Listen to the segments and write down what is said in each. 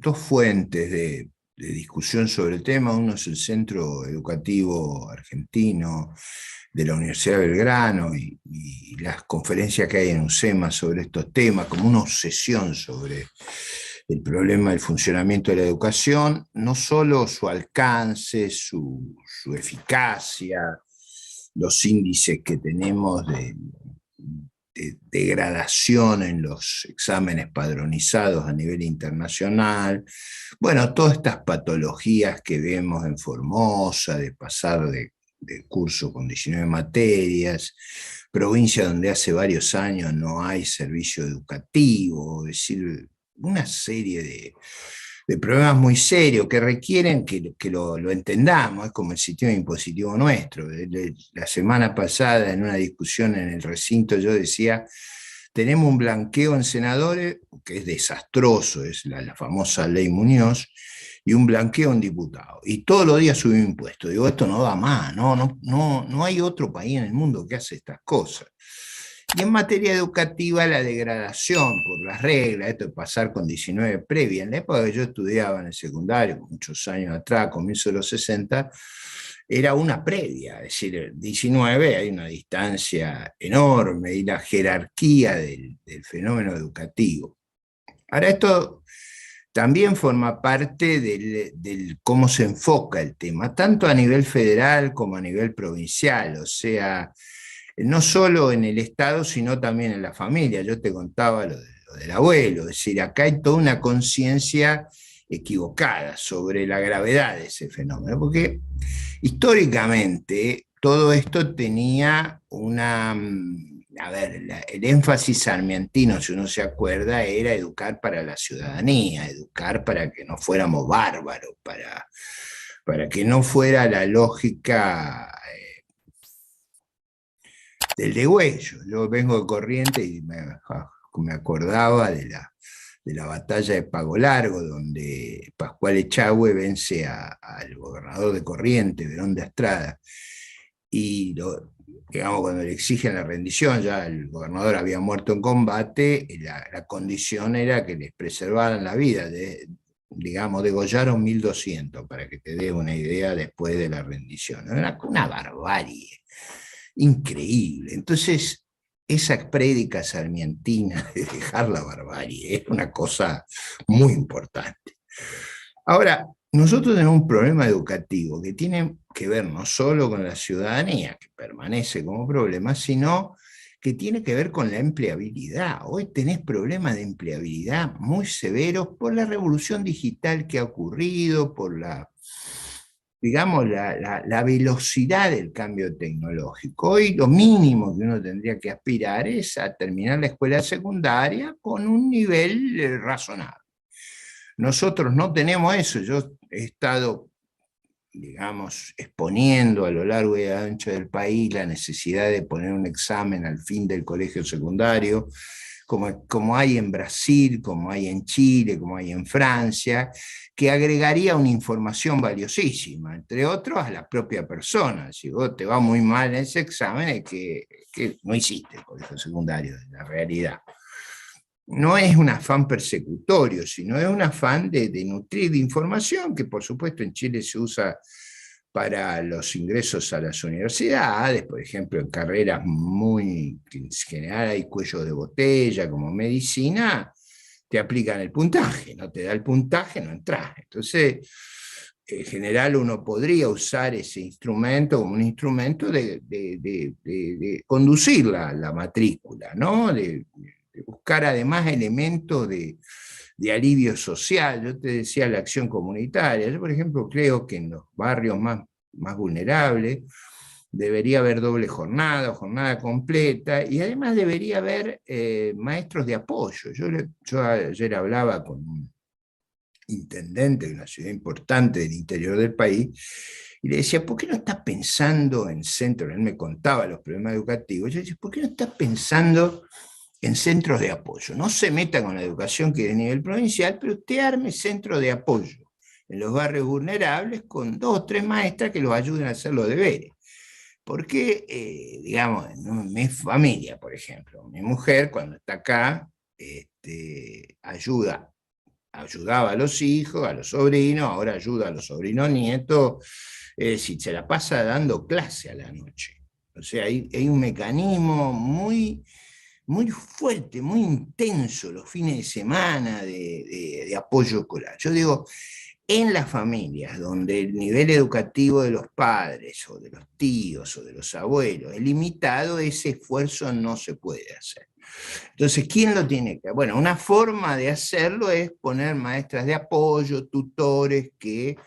dos fuentes de discusión sobre el tema. Uno es el Centro Educativo Argentino de la Universidad de Belgrano y las conferencias que hay en UCEMA sobre estos temas, como una obsesión sobre el problema del funcionamiento de la educación, no solo su alcance, su eficacia, los índices que tenemos de degradación en los exámenes padronizados a nivel internacional, bueno, todas estas patologías que vemos en Formosa, de pasar de curso con 19 materias, provincia donde hace varios años no hay servicio educativo, es decir, una serie de problemas muy serios que requieren que lo entendamos, es como el sistema impositivo nuestro. La semana pasada, en una discusión en el recinto, yo decía, tenemos un blanqueo en senadores, que es desastroso, es la famosa ley Muñoz, y un blanqueo en diputados. Y todos los días subimos impuestos. Digo, esto no va más, no hay otro país en el mundo que hace estas cosas. Y en materia educativa, la degradación por las reglas, esto de pasar con 19 previa, en la época que yo estudiaba en el secundario, muchos años atrás, comienzo de los 60, era una previa, es decir, 19 hay una distancia enorme y la jerarquía del fenómeno educativo. Ahora, esto también forma parte del cómo se enfoca el tema, tanto a nivel federal como a nivel provincial, o sea, no solo en el Estado, sino también en la familia. Yo te contaba lo del abuelo, es decir, acá hay toda una conciencia equivocada sobre la gravedad de ese fenómeno, porque históricamente todo esto tenía a ver, el énfasis sarmientino, si uno se acuerda, era educar para la ciudadanía, educar para que no fuéramos bárbaros, para que no fuera la lógica del degüello. Yo vengo de Corrientes y me acordaba de la batalla de Pago Largo, donde Pascual Echagüe vence al gobernador de Corrientes, Verón de Astrada, y digamos, cuando le exigen la rendición, ya el gobernador había muerto en combate, la condición era que les preservaran la vida, digamos, degollaron 1200, para que te dé una idea después de la rendición. Era una barbarie increíble. Entonces, esa prédica sarmientina de dejar la barbarie es una cosa muy importante. Ahora, nosotros tenemos un problema educativo que tiene que ver no solo con la ciudadanía, que permanece como problema, sino que tiene que ver con la empleabilidad. Hoy tenés problemas de empleabilidad muy severos por la revolución digital que ha ocurrido, por digamos, la velocidad del cambio tecnológico. Hoy lo mínimo que uno tendría que aspirar es a terminar la escuela secundaria con un nivel razonable. Nosotros no tenemos eso. Yo he estado, digamos, exponiendo a lo largo y ancho del país la necesidad de poner un examen al fin del colegio secundario, como hay en Brasil, como hay en Chile, como hay en Francia, que agregaría una información valiosísima, entre otros a la propia persona. Si vos te va muy mal en ese examen, es que no hiciste el colegio secundario, en la realidad. No es un afán persecutorio, sino es un afán de nutrir de información, que por supuesto en Chile se usa para los ingresos a las universidades, por ejemplo, en carreras en general hay cuellos de botella, como medicina, te aplican el puntaje, no te da el puntaje, no entras. Entonces, en general uno podría usar ese instrumento como un instrumento de conducir la matrícula, ¿no? De buscar además elementos de alivio social. Yo te decía la acción comunitaria. Yo, por ejemplo, creo que en los barrios más vulnerables debería haber doble jornada o jornada completa, y además debería haber maestros de apoyo. Yo ayer hablaba con un intendente de una ciudad importante del interior del país, y le decía, ¿por qué no estás pensando en centros? Él me contaba los problemas educativos. Yo decía, ¿por qué no estás pensando en centros de apoyo? No se meta con la educación que es de nivel provincial, pero usted arme centros de apoyo en los barrios vulnerables con 2 o 3 maestras que los ayuden a hacer los deberes. Porque, digamos, en mi familia, por ejemplo, mi mujer cuando está acá, ayuda ayudaba a los hijos, a los sobrinos, ahora ayuda a los sobrinos nietos, si se la pasa dando clase a la noche. O sea, hay un mecanismo muy fuerte, muy intenso los fines de semana de apoyo escolar. Yo digo, en las familias donde el nivel educativo de los padres o de los tíos o de los abuelos es limitado, ese esfuerzo no se puede hacer. Entonces, ¿quién lo tiene que hacer? Bueno, una forma de hacerlo es poner maestras de apoyo, tutores que,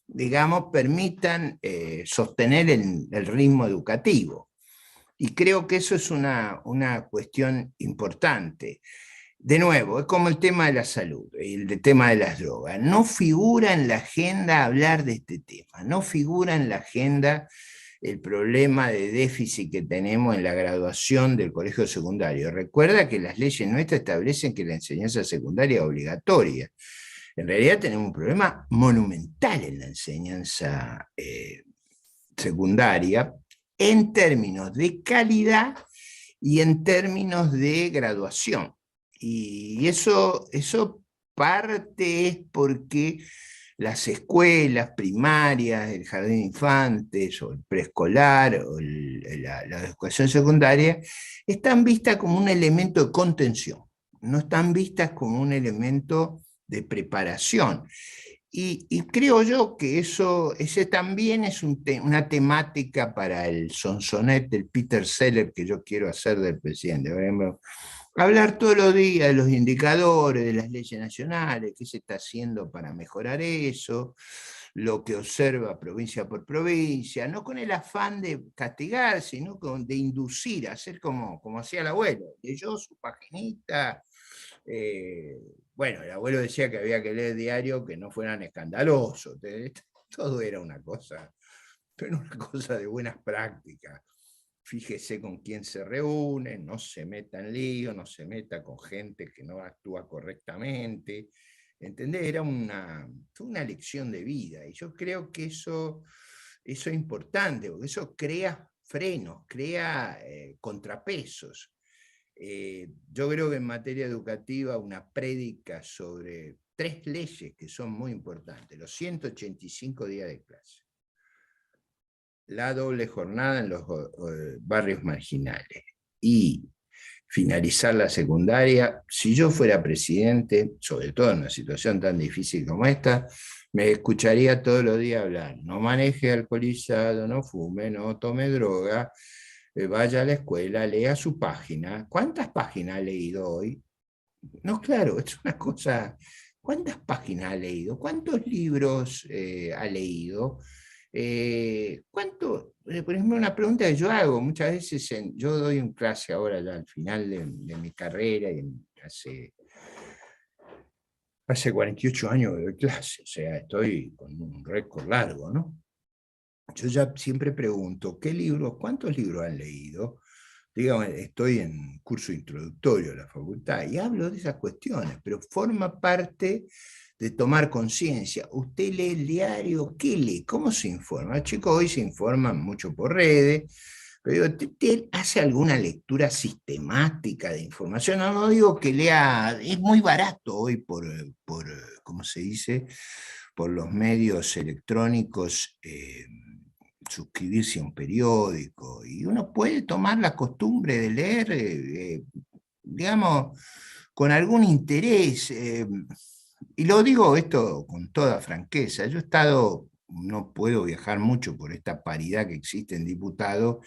digamos, permitan sostener el ritmo educativo. Y creo que eso es una cuestión importante. De nuevo, es como el tema de la salud, el tema de las drogas. No figura en la agenda hablar de este tema, no figura en la agenda el problema de déficit que tenemos en la graduación del colegio secundario. Recuerda que las leyes nuestras establecen que la enseñanza secundaria es obligatoria. En realidad tenemos un problema monumental en la enseñanza secundaria en términos de calidad y en términos de graduación. Y eso parte es porque las escuelas primarias, el jardín de infantes o el preescolar o la educación secundaria están vistas como un elemento de contención, no están vistas como un elemento de preparación. Y creo yo que ese también es una temática para el sonsonete del Peter Seller que yo quiero hacer del presidente. Por ejemplo, hablar todos los días de los indicadores, de las leyes nacionales, qué se está haciendo para mejorar eso, lo que observa provincia por provincia, no con el afán de castigar, sino de inducir, hacer como hacía el abuelo. Leyó su paginita. Bueno, el abuelo decía que había que leer diario que no fueran escandalosos. Todo era una cosa, pero una cosa de buenas prácticas. Fíjese con quién se reúne, no se meta en lío, no se meta con gente que no actúa correctamente. ¿Entendés? Era una lección de vida. Y yo creo que eso es importante, porque eso crea frenos, crea contrapesos. Yo creo que en materia educativa una prédica sobre 3 leyes que son muy importantes: los 185 días de clase, la doble jornada en los barrios marginales y finalizar la secundaria. Si yo fuera presidente, sobre todo en una situación tan difícil como esta, me escucharía todos los días hablar: no maneje alcoholizado, no fume, no tome droga, vaya a la escuela, lea su página. ¿Cuántas páginas ha leído hoy? No, claro, es una cosa. ¿Cuántas páginas ha leído? ¿Cuántos libros ha leído? Por ejemplo, una pregunta que yo hago muchas veces, yo doy en clase ahora ya al final de mi carrera, y hace 48 años que doy clase, o sea, estoy con un récord largo, ¿no? Yo ya siempre pregunto, cuántos libros han leído? Digamos, estoy en curso introductorio a la facultad y hablo de esas cuestiones, pero forma parte de tomar conciencia. ¿Usted lee el diario? ¿Qué lee? ¿Cómo se informa? Los chicos hoy se informan mucho por redes, pero ¿usted hace alguna lectura sistemática de información? No digo que lea, es muy barato hoy por ¿cómo se dice? Por los medios electrónicos. Suscribirse a un periódico, y uno puede tomar la costumbre de leer, digamos, con algún interés. Y lo digo esto con toda franqueza: yo he estado, no puedo viajar mucho por esta paridad que existe en diputados,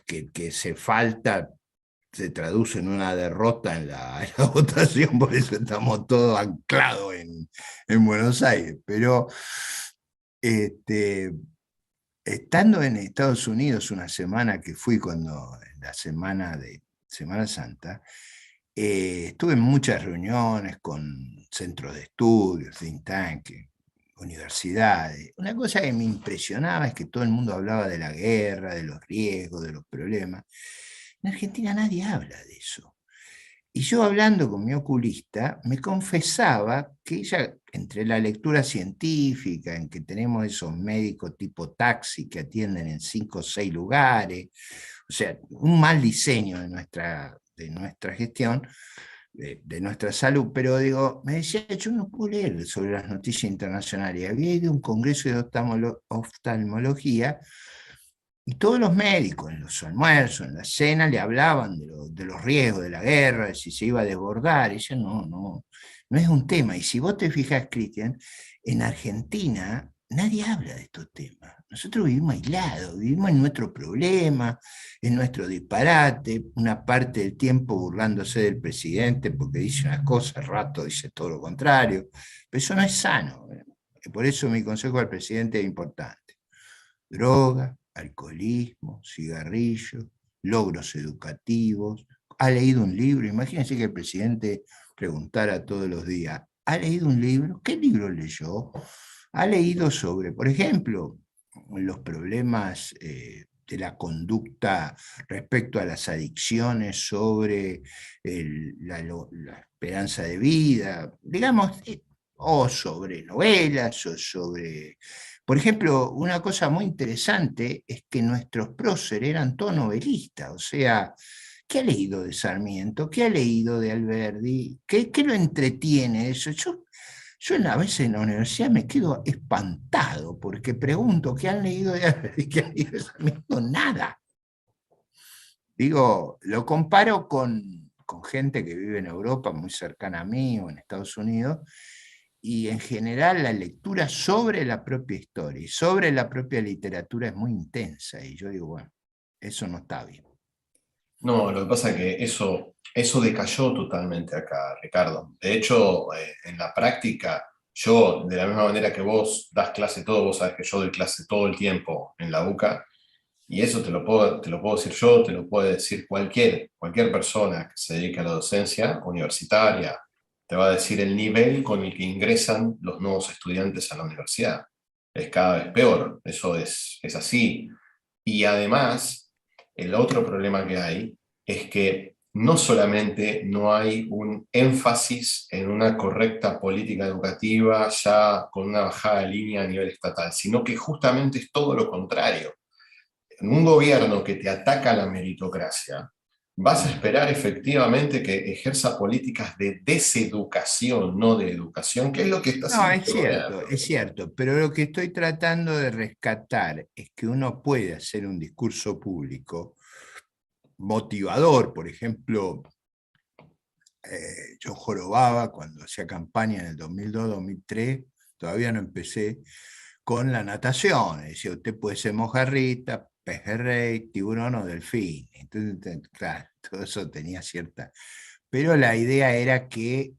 que se falta, se traduce en una derrota en la votación, por eso estamos todos anclados en Buenos Aires. Pero este, estando en Estados Unidos una semana que fui, en la semana de Semana Santa, estuve en muchas reuniones con centros de estudios, think tank, universidades. Una cosa que me impresionaba es que todo el mundo hablaba de la guerra, de los riesgos, de los problemas. En Argentina nadie habla de eso. Y yo, hablando con mi oculista, me confesaba que ella, entre la lectura científica, en que tenemos esos médicos tipo taxi que atienden en 5 o 6 lugares, o sea, un mal diseño de nuestra gestión, de nuestra salud, pero digo, me decía, yo no puedo leer sobre las noticias internacionales. Había ido a un congreso de oftalmología y todos los médicos en los almuerzos, en la cena, le hablaban de los riesgos de la guerra, de si se iba a desbordar. Y yo, no es un tema. Y si vos te fijas, Cristian, en Argentina nadie habla de estos temas. Nosotros vivimos aislados, vivimos en nuestro problema, en nuestro disparate, una parte del tiempo burlándose del presidente porque dice unas cosas, al rato dice todo lo contrario. Pero eso no es sano. Por eso mi consejo al presidente es importante: droga, alcoholismo, cigarrillo, logros educativos. ¿Ha leído un libro? Imagínense que el presidente preguntara todos los días: ¿ha leído un libro? ¿Qué libro leyó? ¿Ha leído sobre, por ejemplo, los problemas de la conducta respecto a las adicciones, sobre la esperanza de vida, digamos, o sobre novelas, o sobre... Por ejemplo, una cosa muy interesante es que nuestros próceres eran todos novelistas, o sea, ¿qué ha leído de Sarmiento? ¿Qué ha leído de Alberdi? ¿Qué lo entretiene eso? Yo a veces en la universidad me quedo espantado porque pregunto qué han leído de Alberdi, qué han leído de Sarmiento, nada. Digo, lo comparo con gente que vive en Europa, muy cercana a mí, o en Estados Unidos, y en general la lectura sobre la propia historia y sobre la propia literatura es muy intensa, y yo digo, bueno, eso no está bien. No, lo que pasa es que eso decayó totalmente acá, Ricardo. De hecho, en la práctica, yo, de la misma manera que vos das clase todo, vos sabés que yo doy clase todo el tiempo en la UCA, y eso te lo puedo decir yo, te lo puede decir cualquier persona que se dedique a la docencia universitaria, te va a decir el nivel con el que ingresan los nuevos estudiantes a la universidad. Es cada vez peor, eso es así. Y además, el otro problema que hay es que no solamente no hay un énfasis en una correcta política educativa ya con una bajada de línea a nivel estatal, sino que justamente es todo lo contrario. En un gobierno que te ataca la meritocracia, vas a esperar efectivamente que ejerza políticas de deseducación, no de educación, que es lo que está No, haciendo este gobierno. es cierto, pero lo que estoy tratando de rescatar es que uno puede hacer un discurso público motivador. Por ejemplo, yo jorobaba cuando hacía campaña en el 2002-2003, todavía no empecé, con la natación. Decía, usted puede ser mojarrita, pejerrey, tiburón o delfín. Entonces, claro, todo eso tenía cierta... Pero la idea era que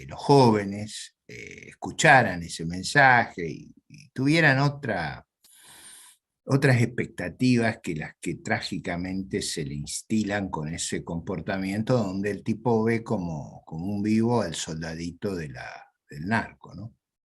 los jóvenes escucharan ese mensaje y tuvieran otras expectativas que las que trágicamente se le instilan con ese comportamiento donde el tipo ve como un vivo al soldadito del narco, ¿no?